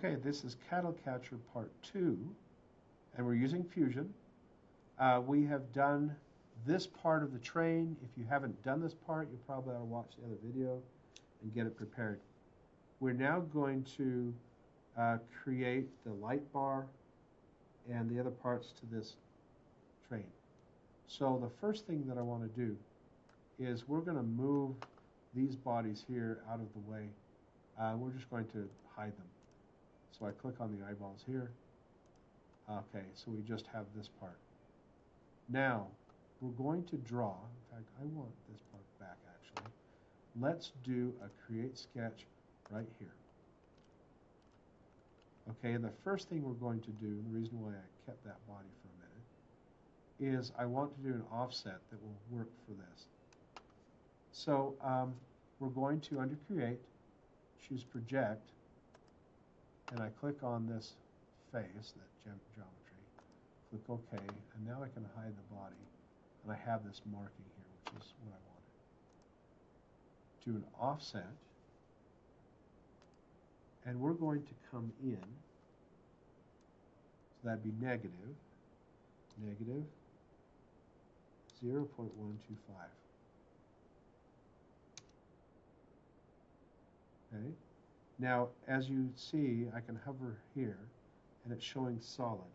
Okay, this is Cattle Catcher Part 2, and we're using Fusion. We have done this part of the train. If you haven't done this part, you probably ought to watch the other video and get it prepared. We're now going to create the light bar and the other parts to this train. So the first thing that I want to do is we're going to move these bodies here out of the way. We're just going to hide them. So I click on the eyeballs here. Okay, so we just have this part. Now, we're going to draw. In fact, I want this part back, actually. Let's do a create sketch right here. Okay, and the first thing we're going to do, and the reason why I kept that body for a minute, is I want to do an offset that will work for this. So we're going to, under Create, choose Project, and I click on this face, that geometry, click OK, and now I can hide the body, and I have this marking here, which is what I wanted. Do an offset, and we're going to come in, so that'd be negative 0.125. Okay. Now, as you see, I can hover here, and it's showing solid.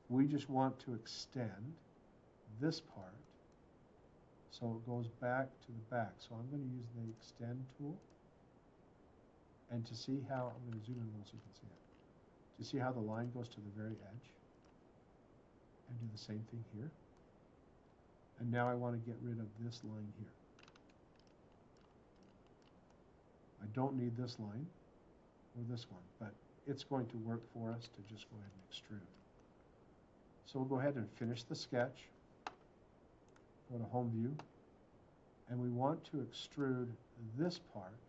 We just want to extend this part so it goes back to the back. So I'm going to use the Extend tool. And to see how, I'm going to zoom in a little so you can see it. To see how the line goes to the very edge. And do the same thing here. And now I want to get rid of this line here. I don't need this line or this one, but it's going to work for us to just go ahead and extrude. So we'll go ahead and finish the sketch. Go to Home View, and we want to extrude this part,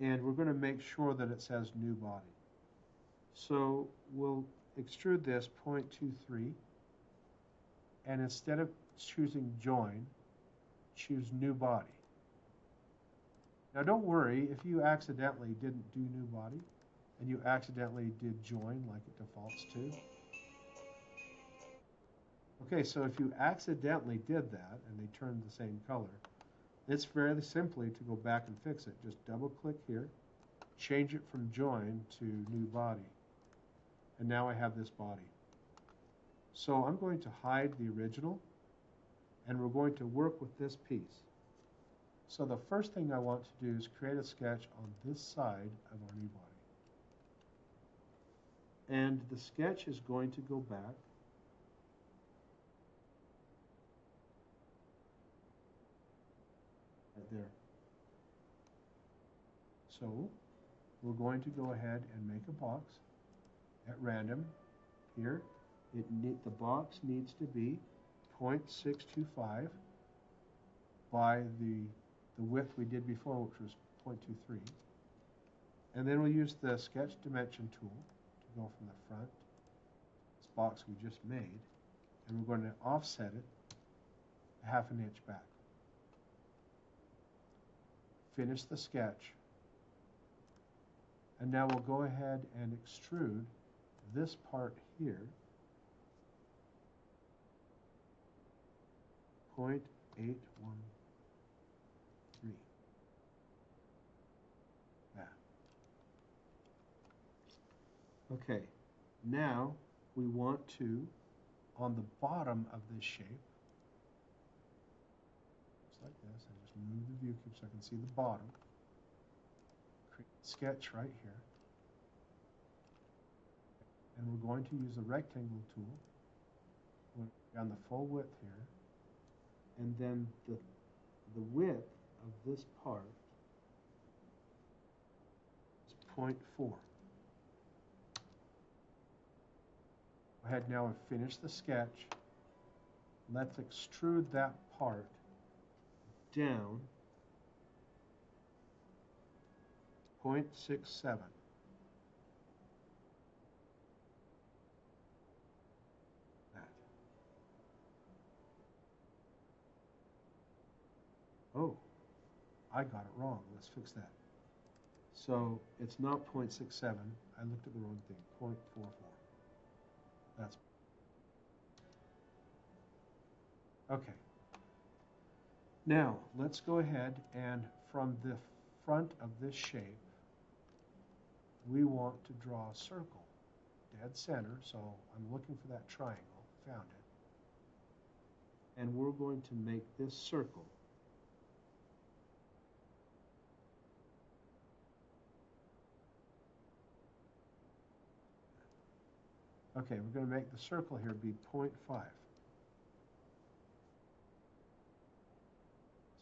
and we're going to make sure that it says New Body. So we'll extrude this 0.23, and instead of choosing Join, choose New Body. Now don't worry if you accidentally didn't do New Body and you accidentally did Join like it defaults to. Okay, so if you accidentally did that and they turned the same color, it's fairly simply to go back and fix it. Just double click here, change it from Join to New Body. And now I have this body. So I'm going to hide the original, and we're going to work with this piece. So the first thing I want to do is create a sketch on this side of our new body. And the sketch is going to go back right there. So we're going to go ahead and make a box at random here. The box needs to be 0.625 by the width we did before, which was 0.23. And then we'll use the sketch dimension tool to go from the front, this box we just made, and we're going to offset it 1/2 inch back. Finish the sketch, and now we'll go ahead and extrude this part here 0.813. Okay, now we want to, on the bottom of this shape, just like this, I just move the view cube so I can see the bottom. Create a sketch right here. And we're going to use the rectangle tool on the full width here. And then the width of this part is 0.4. Go ahead now and finish the sketch. Let's extrude that part down 0.67. Oh, I got it wrong. Let's fix that. So it's not 0.67. I looked at the wrong thing. 0.44. That's okay. Now let's go ahead and from the front of this shape, we want to draw a circle, dead center. So I'm looking for that triangle. Found it. And we're going to make this circle. Okay, we're going to make the circle here be 0.5. See,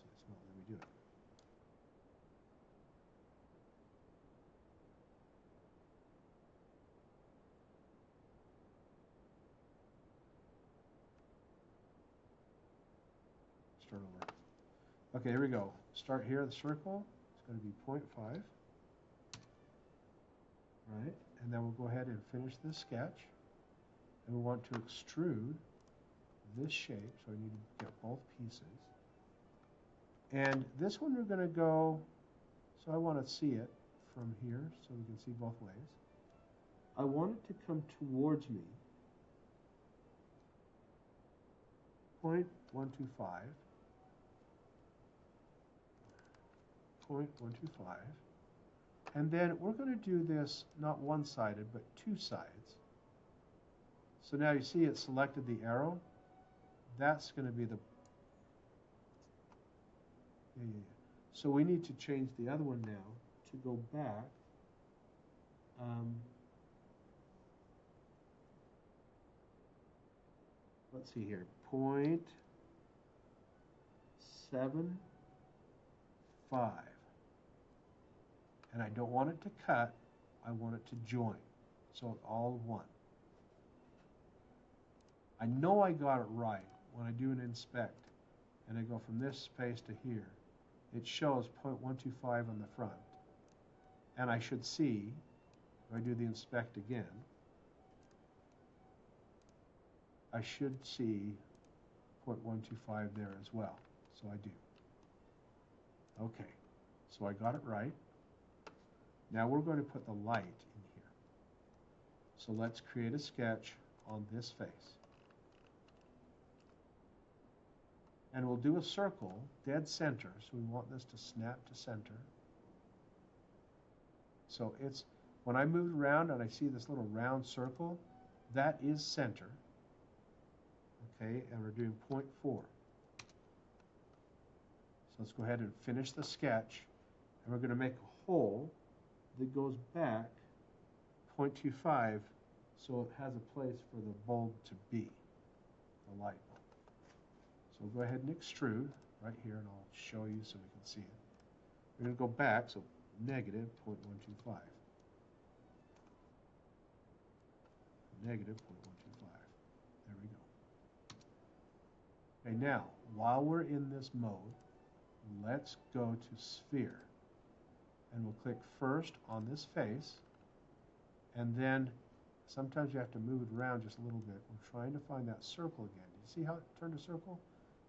it's not letting me do it. Start over. Okay, here we go. Start here, the circle. It's going to be 0.5. Right? And then we'll go ahead and finish this sketch. And we want to extrude this shape, so we need to get both pieces. And this one we're going to go, so I want to see it from here, so we can see both ways. I want it to come towards me, 0.125, 0.125, and then we're going to do this not one-sided, but two sides. So now you see it selected the arrow. That's going to be the... So we need to change the other one now to go back. Let's see here, 0.75. And I don't want it to cut, I want it to join. So it's all one. I know I got it right when I do an inspect and I go from this space to here. It shows 0.125 on the front. And I should see, if I do the inspect again, I should see 0.125 there as well. So I do. Okay, so I got it right. Now we're going to put the light in here. So let's create a sketch on this face. And we'll do a circle, dead center, so we want this to snap to center. So it's, when I move around and I see this little round circle, that is center. Okay, and we're doing 0.4. So let's go ahead and finish the sketch. And we're going to make a hole that goes back 0.25 so it has a place for the bulb to be, the light bulb. So we'll go ahead and extrude right here, and I'll show you so we can see it. We're going to go back, so negative 0.125. Negative 0.125. There we go. Okay, now, while we're in this mode, let's go to Sphere. And we'll click first on this face, and then sometimes you have to move it around just a little bit. We're trying to find that circle again. Do you see how it turned a circle?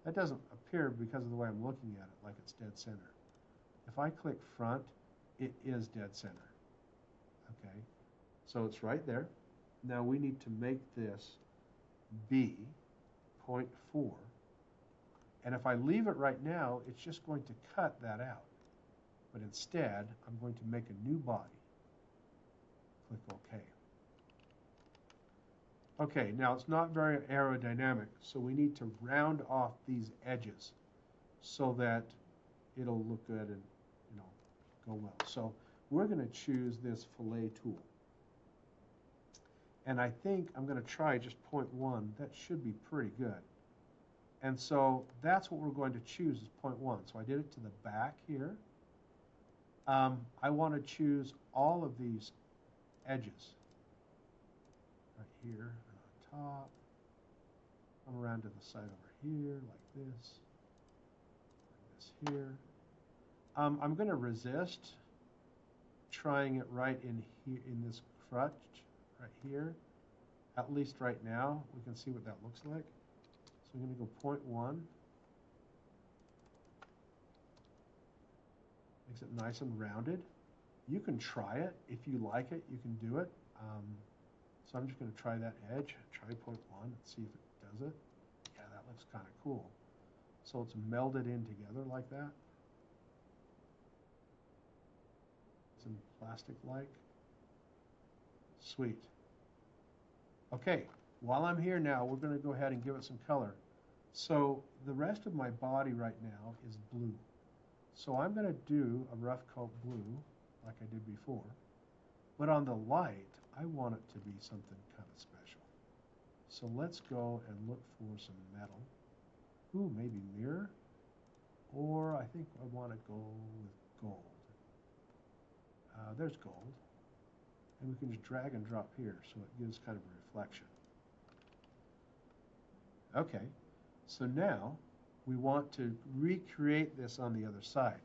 That doesn't appear because of the way I'm looking at it, like it's dead center. If I click front, it is dead center. Okay, so it's right there. Now we need to make this be 0.4. And if I leave it right now, it's just going to cut that out. But instead, I'm going to make a new body. Click OK. Okay, now it's not very aerodynamic, so we need to round off these edges so that it'll look good and, you know, go well. So we're going to choose this fillet tool. And I think I'm going to try just 0.1. That should be pretty good. And so that's what we're going to choose is 0.1. So I did it to the back here. I want to choose all of these edges. Right here and on top. Come around to the side over here like this. Like this here. I'm going to resist trying it right in here in this crutch right here. At least right now, we can see what that looks like. So I'm going to go 0.1. Makes it nice and rounded. You can try it. If you like it, you can do it. So I'm just going to try that edge, try point 1, and see if it does it. Yeah, that looks kind of cool. So it's melded in together like that. Some plastic-like. Sweet. Okay, while I'm here now, we're going to go ahead and give it some color. So the rest of my body right now is blue. So I'm going to do a rough coat blue like I did before. But on the light, I want it to be something kind of special. So let's go and look for some metal. Ooh, maybe mirror. Or I think I want to go with gold. There's gold. And we can just drag and drop here so it gives kind of a reflection. Okay, so now we want to recreate this on the other side.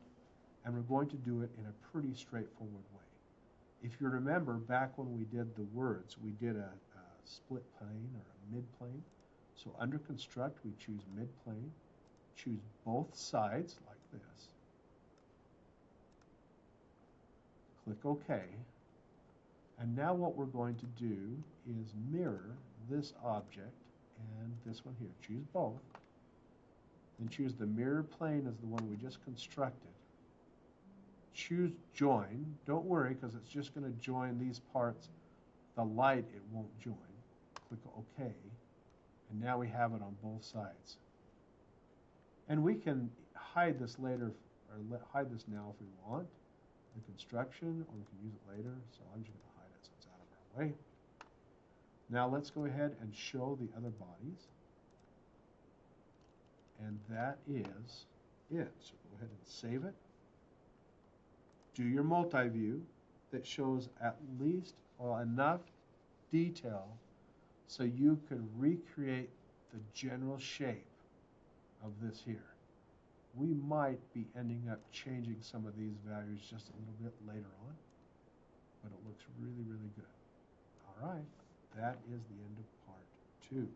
And we're going to do it in a pretty straightforward way. If you remember, back when we did the words, we did a split plane or a mid-plane. So under construct, we choose mid-plane, choose both sides like this. Click OK. And now what we're going to do is mirror this object and this one here. Choose both. Then choose the mirror plane as the one we just constructed. Choose join. Don't worry, because it's just going to join these parts. The light, it won't join. Click OK. And now we have it on both sides. And we can hide this later, or hide this now if we want, the construction, or we can use it later. So I'm just going to hide it so it's out of our way. Now let's go ahead and show the other bodies. And that is it. So go ahead and save it. Do your multi-view that shows at least enough detail so you can recreate the general shape of this here. We might be ending up changing some of these values just a little bit later on, but it looks really, really good. All right, that is the end of part 2.